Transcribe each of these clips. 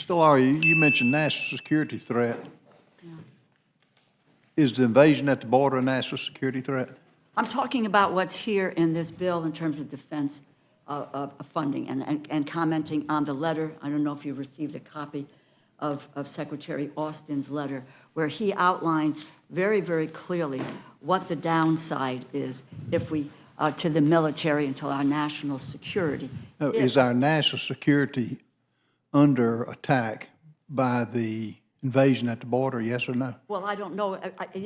Mr. DeLauro, you mentioned national security threat. Is the invasion at the border a national security threat? I'm talking about what's here in this bill in terms of defense funding and commenting on the letter. I don't know if you've received a copy of Secretary Austin's letter, where he outlines very, very clearly what the downside is if we, to the military and to our national security. No, is our national security under attack by the invasion at the border, yes or no? Well, I don't know. I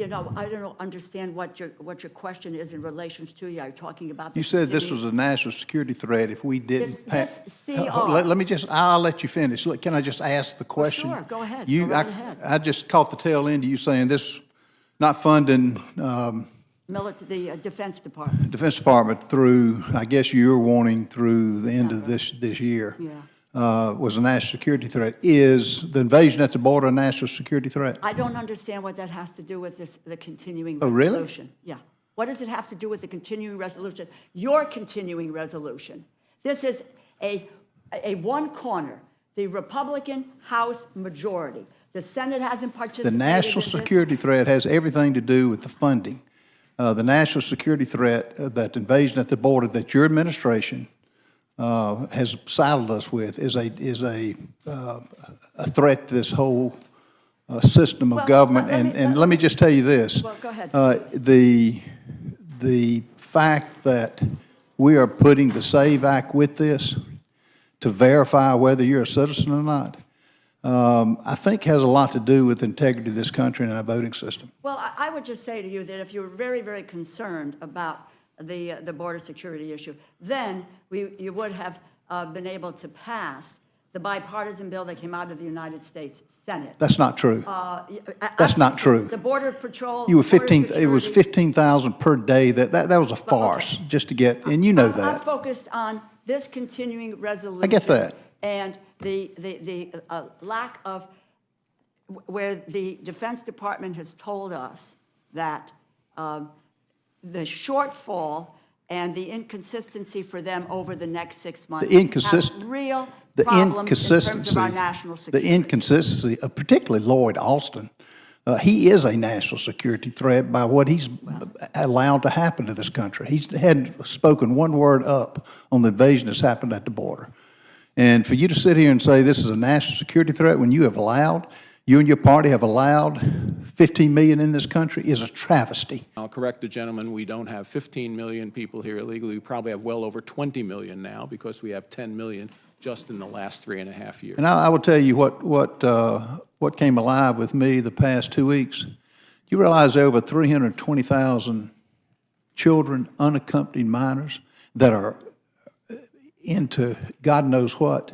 don't understand what your question is in relation to you. Are you talking about? You said this was a national security threat if we didn't pass. This CR. Let me just, I'll let you finish. Look, can I just ask the question? Sure, go ahead. Go right ahead. I just caught the tail end of you saying this, not funding The Defense Department. Defense Department through, I guess you're wanting through the end of this year. Yeah. Was a national security threat. Is the invasion at the border a national security threat? I don't understand what that has to do with the continuing Oh, really? resolution. Yeah. What does it have to do with the continuing resolution? Your continuing resolution. This is a one corner, the Republican House majority. The Senate hasn't participated The national in security threat has everything to do with the funding. The national security threat, that invasion at the border that your administration has saddled us with is a threat to this whole system of government. Let me just tell you this. Well, go ahead. The fact that we are putting the SAVE Act with this to verify whether you're a citizen or not, I think has a lot to do with the integrity of this country and our voting system. Well, I would just say to you that if you were very, very concerned about the border security issue, then you would have been able to pass the bipartisan bill that came out of the United States Senate. That's not true. That's not true. The Border Patrol. You were 15. It was 15,000 per day. That was a farce just to get, and you know that. I'm focused on this continuing resolution. I get that. And the lack of, where the Defense Department has told us that the shortfall and the inconsistency for them over the next 6 months have real problems in terms of our national security. The inconsistency of particularly Lloyd Austin. He is a national security threat by what he's allowed to happen to this country. He hadn't spoken one word up on the invasion that's happened at the border. And for you to sit here and say this is a national security threat when you and your party have allowed 15 million in this country is a travesty. I'll correct the gentleman. We don't have 15 million people here illegally. We probably have well over 20 million now because we have 10 million just in the last 3.5 years. And I will tell you what came alive with me the past 2 weeks. You realize there are over 320,000 children, unaccompanied minors, that are into God knows what.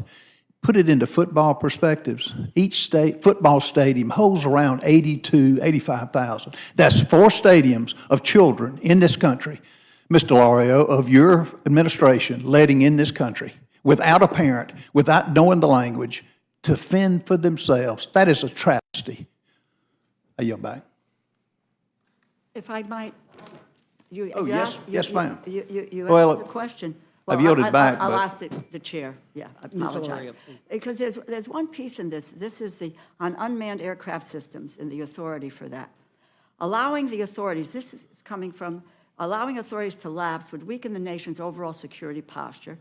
Put it into football perspectives. Each football stadium holds around 85,000. That's 4 stadiums of children in this country, Mr. DeLauro, of your administration, letting in this country without a parent, without knowing the language, to fend for themselves. That is a travesty. I yield back. If I might, Yes, ma'am. You Well, asked the question. I've yielded back, I'll but- ask the chair. Yeah, I apologize. Because there's one piece in this. This is on unmanned aircraft systems and the authority for that. Allowing the authorities, this is coming from, allowing authorities to lapse would weaken the nation's overall security posture,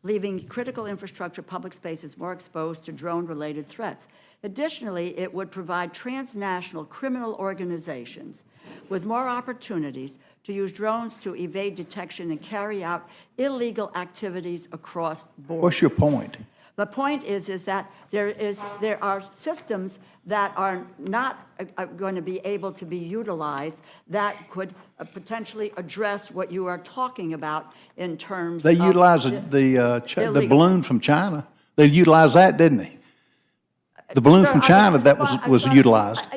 leaving critical infrastructure, public spaces more exposed to drone-related threats. Additionally, it would provide transnational criminal organizations with more opportunities to use drones to evade detection and carry out illegal activities across borders. What's your point? The point is that there are systems that are not going to be able to be utilized that could potentially address what you are talking about in terms They of utilized the balloon from China. They utilized that, didn't they? The balloon from China that was utilized.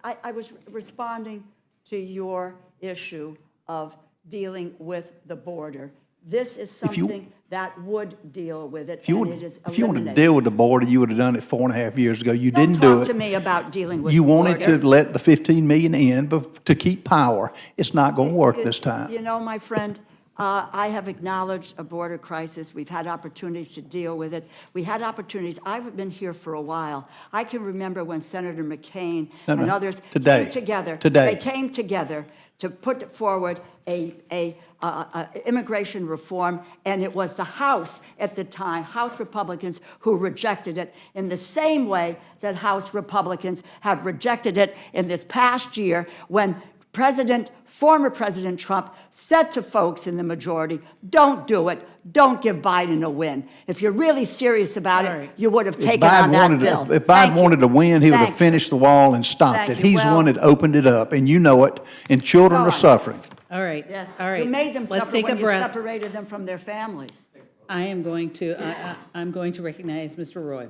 I was responding to your issue of dealing with the border. This is something that would deal with it, and it is eliminated. If you wanted to deal with the border, you would have done it 4.5 years ago. You didn't do it. Don't talk to me about dealing with the border. You wanted to let the 15 million in but to keep power. It's not going to work this time. You know, my friend, I have acknowledged a border crisis. We've had opportunities to deal with it. We had opportunities. I've been here for a while. I can remember when Senator McCain and others Today. came together. Today. They came together to put forward a immigration reform, and it was the House at the time, House Republicans, who rejected it in the same way that House Republicans have rejected it in this past year when former President Trump said to folks in the majority, don't do it, don't give Biden a win. If you're really serious about All it, right. you would have taken on that bill. If Thank Biden you. wanted to win, he would Thank have you. finished the wall and stopped Thank it. you. He's the Well- one that opened it up, and you know it, and children Go are on. suffering. All right, Yes, all right. you made them Let's suffer take a when you breath. separated them from their families. I am going to, I'm going to recognize Mr. Roy.